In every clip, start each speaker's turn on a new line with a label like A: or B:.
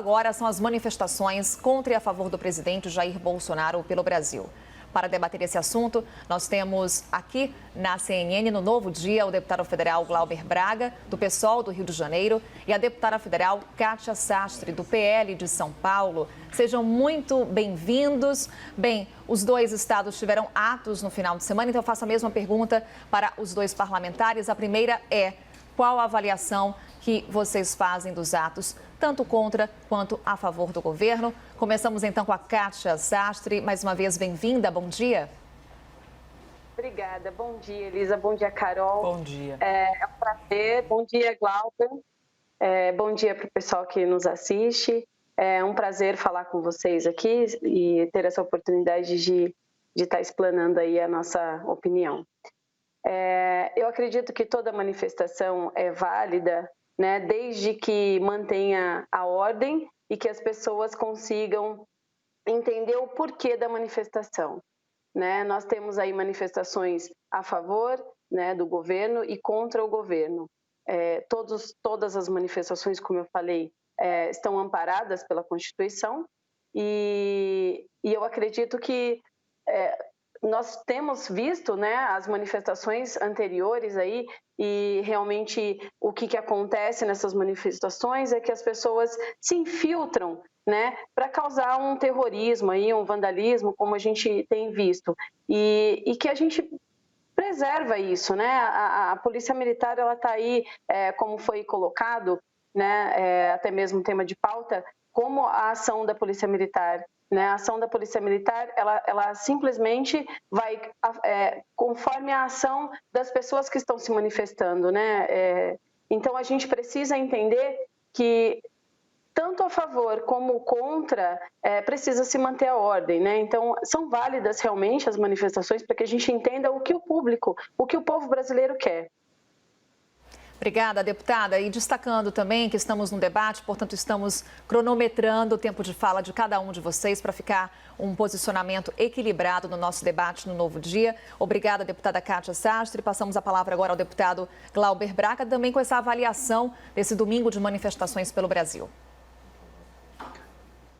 A: agora são as manifestações contra e a favor do presidente Jair Bolsonaro pelo Brasil. Para debater esse assunto, nós temos aqui na CNN, no Novo Dia, o deputado federal Glauber Braga, do PSOL do Rio de Janeiro, e a deputada federal Kátia Sastre, do PL de São Paulo. Sejam muito bem-vindos. Bem, os dois estados tiveram atos no final de semana, então eu faço a mesma pergunta para os dois parlamentares. A primeira é: qual a avaliação que vocês fazem dos atos, tanto contra quanto a favor do governo? Começamos então com a Kátia Sastre. Mais uma vez, bem-vinda. Bom dia.
B: Obrigada. Bom dia, Elisa. Bom dia, Carol.
C: Bom dia.
B: É um prazer. Bom dia, Glauber. Bom dia para o pessoal que nos assiste. É um prazer falar com vocês aqui e ter essa oportunidade de estar explanando aí a nossa opinião. Eu acredito que toda manifestação é válida, né, desde que mantenha a ordem e que as pessoas consigam entender o porquê da manifestação, né? Nós temos aí manifestações a favor, né, do governo e contra o governo. Todas as manifestações, como eu falei, estão amparadas pela Constituição e eu acredito que nós temos visto, né, as manifestações anteriores aí, e realmente o que acontece nessas manifestações é que as pessoas se infiltram, né, para causar um terrorismo aí, um vandalismo, como a gente tem visto, e que a gente preserva isso, né? A Polícia Militar, ela está aí, como foi colocado, né, até mesmo tema de pauta, como a ação da Polícia Militar. Né? A ação da Polícia Militar, ela simplesmente vai conforme a ação das pessoas que estão se manifestando, né? Então, a gente precisa entender que, tanto a favor como contra, precisa se manter a ordem, né? Então, são válidas realmente as manifestações para que a gente entenda o que o povo brasileiro quer.
A: Obrigada, deputada. E destacando também que estamos num debate, portanto, estamos cronometrando o tempo de fala de cada um de vocês para ficar um posicionamento equilibrado no nosso debate no Novo Dia. Obrigada, deputada Kátia Sastre. Passamos a palavra agora ao deputado Glauber Braga, também com essa avaliação desse domingo de manifestações pelo Brasil.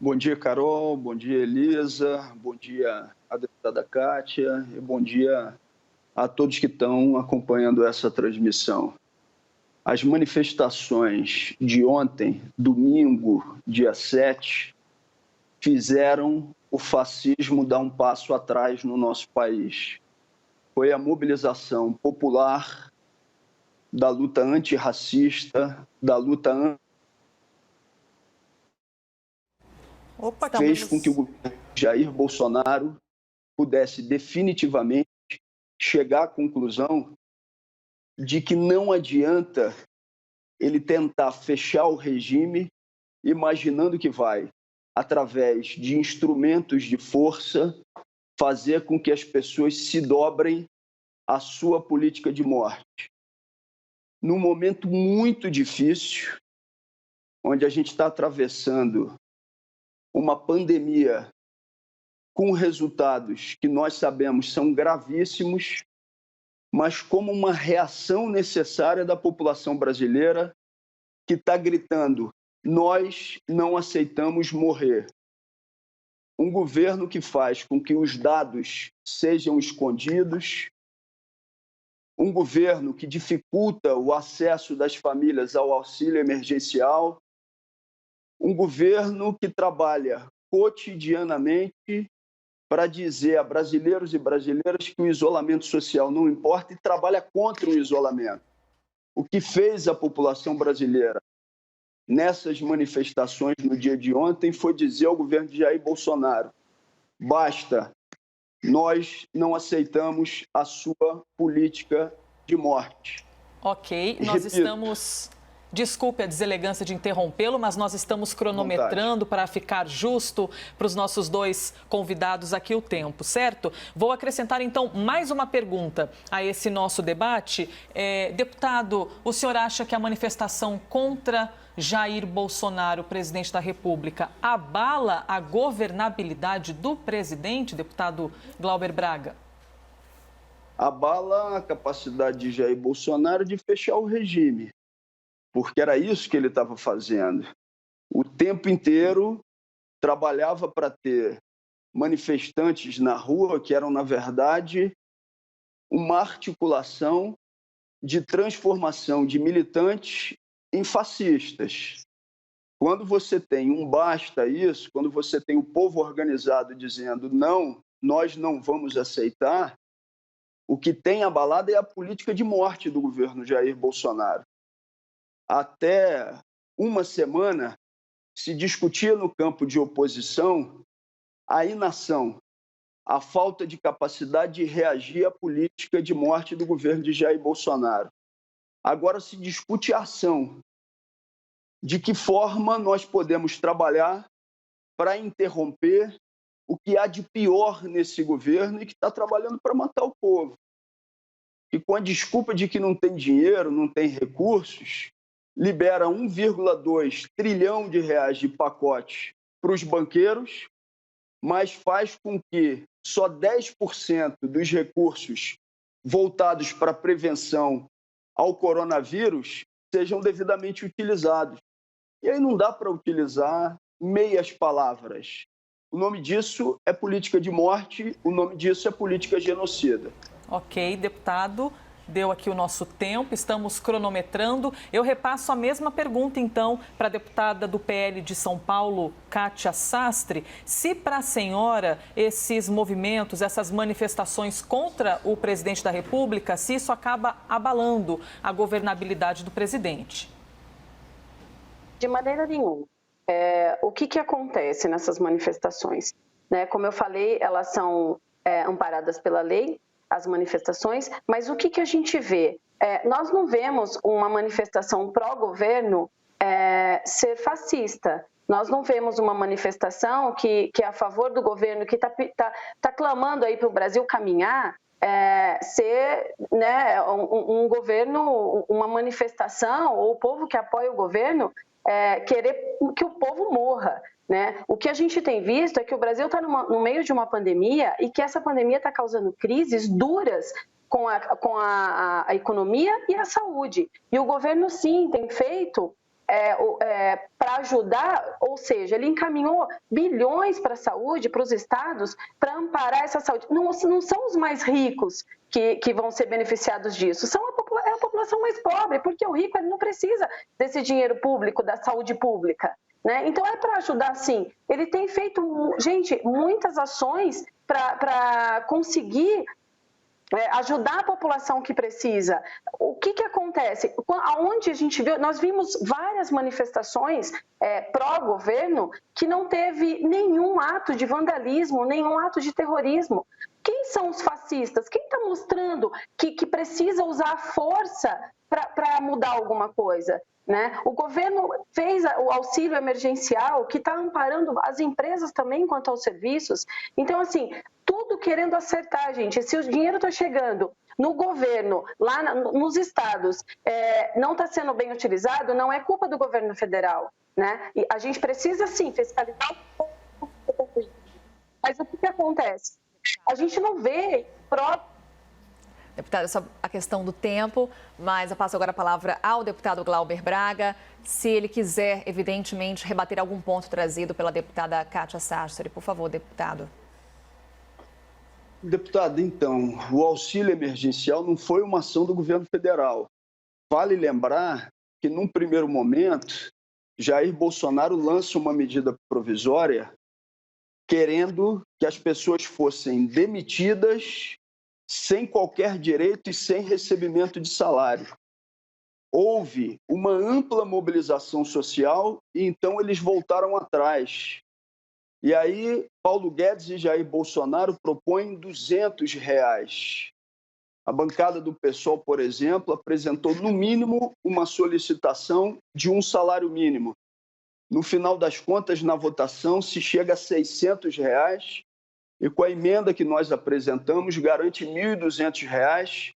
D: Bom dia, Carol. Bom dia, Elisa. Bom dia à deputada Kátia. E bom dia a todos que estão acompanhando essa transmissão. As manifestações de ontem, domingo, dia 7, fizeram o fascismo dar um passo atrás no nosso país. Foi a mobilização popular da luta antirracista, da luta fez com que o governo Jair Bolsonaro pudesse definitivamente chegar à conclusão de que não adianta ele tentar fechar o regime imaginando que vai, através de instrumentos de força, fazer com que as pessoas se dobrem à sua política de morte. Num momento muito difícil, onde a gente está atravessando uma pandemia com resultados que nós sabemos são gravíssimos, mas como uma reação necessária da população brasileira que está gritando: nós não aceitamos morrer. Um governo que faz com que os dados sejam escondidos, um governo que dificulta o acesso das famílias ao auxílio emergencial, um governo que trabalha cotidianamente para dizer a brasileiros e brasileiras que o isolamento social não importa e trabalha contra o isolamento. O que fez a população brasileira nessas manifestações no dia de ontem foi dizer ao governo de Jair Bolsonaro: basta, nós não aceitamos a sua política de morte.
C: Ok, nós estamos... Desculpe a deselegância de interrompê-lo, mas nós estamos cronometrando para ficar justo para os nossos dois convidados aqui o tempo, certo? Vou acrescentar, então, mais uma pergunta a esse nosso debate. Deputado, o senhor acha que a manifestação contra Jair Bolsonaro, presidente da República, abala a governabilidade do presidente, deputado Glauber Braga?
D: Abala a capacidade de Jair Bolsonaro de fechar o regime, porque era isso que ele estava fazendo. o tempo inteiro trabalhava para ter manifestantes na rua que eram, na verdade, uma articulação de transformação de militantes em fascistas. Quando você tem um basta isso, quando você tem o povo organizado dizendo não, nós não vamos aceitar, o que tem abalado é a política de morte do governo Jair Bolsonaro. Até uma semana se discutia no campo de oposição a inação, a falta de capacidade de reagir à política de morte do governo de Jair Bolsonaro. Agora se discute a ação. De que forma nós podemos trabalhar para interromper o que há de pior nesse governo e que está trabalhando para matar o povo. E com a desculpa de que não tem dinheiro, não tem recursos, libera 1,2 trilhão de reais de pacote para os banqueiros, mas faz com que só 10% dos recursos voltados para a prevenção ao coronavírus sejam devidamente utilizados. E aí não dá para utilizar meias palavras. O nome disso é política de morte, o nome disso é política genocida.
C: Ok, deputado, deu aqui o nosso tempo, estamos cronometrando. Eu repasso a mesma pergunta, então, para a deputada do PL de São Paulo, Kátia Sastre. Se para a senhora esses movimentos, essas manifestações contra o presidente da República, se isso acaba abalando a governabilidade do presidente?
B: De maneira nenhuma. O que acontece nessas manifestações? Como eu falei, elas são amparadas pela lei, as manifestações, mas o que a gente vê? Nós não vemos uma manifestação pró-governo ser fascista. Nós não vemos uma manifestação que é a favor do governo, que tá clamando aí para o Brasil caminhar, ser um governo, uma manifestação, ou o povo que apoia o governo, querer que o povo morra. O que a gente tem visto é que o Brasil está no meio de uma pandemia e que essa pandemia está causando crises duras com a economia e a saúde. E o governo, sim, tem feito para ajudar, ou seja, ele encaminhou bilhões para a saúde, para os estados, para amparar essa saúde. Não são os mais ricos que vão ser beneficiados disso, é a população mais pobre, porque o rico ele não precisa desse dinheiro público, da saúde pública. Então é para ajudar, sim. Ele tem feito, gente, muitas ações para conseguir ajudar a população que precisa. O que acontece? Aonde a gente viu, nós vimos várias manifestações pró-governo que não teve nenhum ato de vandalismo, nenhum ato de terrorismo. Quem são os fascistas? Quem está mostrando que precisa usar a força para mudar alguma coisa? O governo fez o auxílio emergencial, que está amparando as empresas também quanto aos serviços. Então, assim, tudo querendo acertar, gente. Se o dinheiro está chegando no governo, lá nos estados, não está sendo bem utilizado, não é culpa do governo federal. E a gente precisa, sim, fiscalizar o povo. Mas o que acontece? A gente não vê próprio.
A: Deputada, só a questão do tempo, mas eu passo agora a palavra ao deputado Glauber Braga, se ele quiser, evidentemente, rebater algum ponto trazido pela deputada Kátia Sastre. Por favor, deputado.
D: Deputado, então, o auxílio emergencial não foi uma ação do governo federal. Vale lembrar que, num primeiro momento, Jair Bolsonaro lança uma medida provisória querendo que as pessoas fossem demitidas sem qualquer direito e sem recebimento de salário. Houve uma ampla mobilização social e então eles voltaram atrás. E aí, Paulo Guedes e Jair Bolsonaro propõem R$200. A bancada do PSOL, por exemplo, apresentou no mínimo uma solicitação de um salário mínimo. No final das contas, na votação, se chega a R$600, e com a emenda que nós apresentamos, garante R$1.200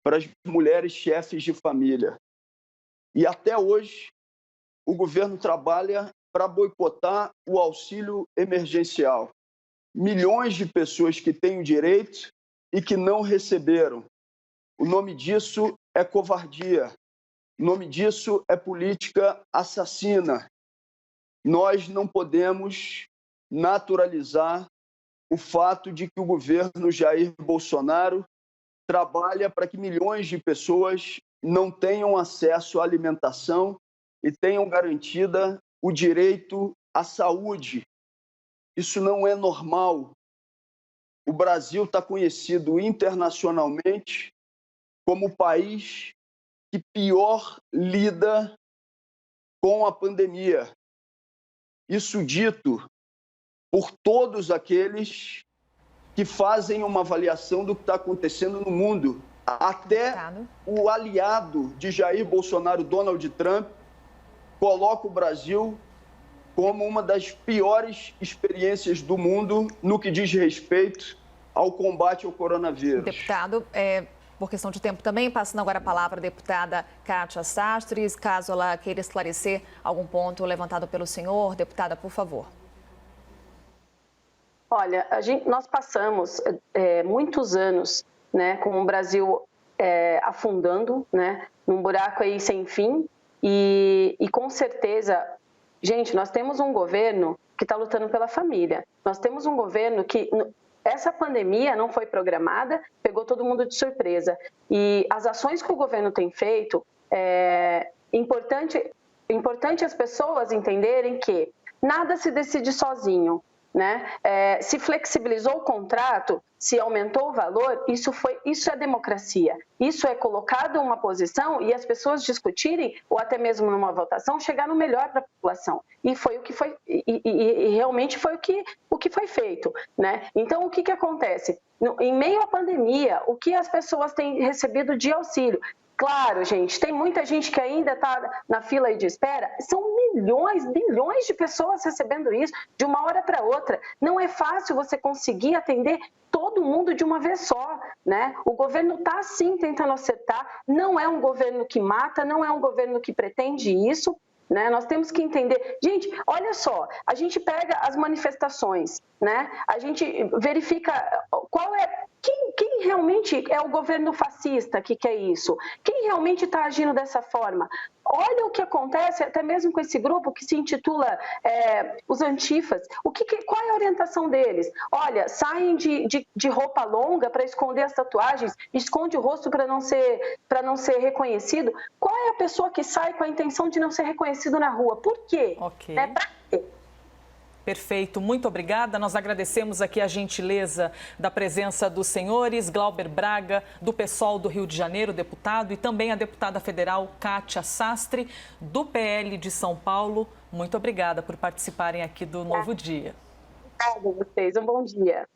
D: para as mulheres chefes de família. E até hoje, o governo trabalha para boicotar o auxílio emergencial. Milhões de pessoas que têm o direito e que não receberam. O nome disso é covardia. O nome disso é política assassina. nós não podemos naturalizar o fato de que o governo Jair Bolsonaro trabalha para que milhões de pessoas não tenham acesso à alimentação e tenham garantida o direito à saúde. Isso não é normal. O Brasil está conhecido internacionalmente como o país que pior lida com a pandemia. Isso dito por todos aqueles que fazem uma avaliação do que está acontecendo no mundo. Até o aliado de Jair Bolsonaro, Donald Trump, coloca o Brasil como uma das piores experiências do mundo no que diz respeito ao combate ao coronavírus.
A: Deputado, por questão de tempo também, passando agora a palavra à deputada Kátia Sastre, caso ela queira esclarecer algum ponto levantado pelo senhor. Deputada, por favor.
B: Olha, nós passamos muitos anos, né, com o Brasil afundando, né, num buraco aí sem fim e com certeza, gente, nós temos um governo que está lutando pela família. Nós temos um governo que essa pandemia não foi programada, pegou todo mundo de surpresa. E as ações que o governo tem feito, é importante as pessoas entenderem que nada se decide sozinho, né? Se flexibilizou o contrato, se aumentou o valor, isso é democracia. Isso é colocado uma posição e as pessoas discutirem, ou até mesmo numa votação, chegar no melhor para a população. E foi o que foi, e realmente foi o que foi feito, né? Então, o que acontece? Em meio à pandemia, o que as pessoas têm recebido de auxílio? Claro, gente, tem muita gente que ainda está na fila de espera. São milhões, bilhões de pessoas recebendo isso de uma hora para outra. Não é fácil você conseguir atender todo mundo de uma vez só, né? O governo está, sim, tentando acertar. Não é um governo que mata, não é um governo que pretende isso, né? Nós temos que entender. Gente, olha só, a gente pega as manifestações, né? A gente verifica qual é... Quem realmente é o governo fascista que quer isso? Quem realmente está agindo dessa forma? Olha o que acontece até mesmo com esse grupo que se intitula os antifas. Qual é a orientação deles? Olha, saem de roupa longa para esconder as tatuagens, esconde o rosto para não ser reconhecido. Qual é a pessoa que sai com a intenção de não ser reconhecido na rua? Por quê?
C: Ok.
B: Pra quê?
C: Perfeito, muito obrigada. Nós agradecemos aqui a gentileza da presença dos senhores Glauber Braga, do PSOL do Rio de Janeiro, deputado, e também a deputada federal Kátia Sastre, do PL de São Paulo. Muito obrigada por participarem aqui do Novo Dia.
B: Obrigada a vocês, um bom dia.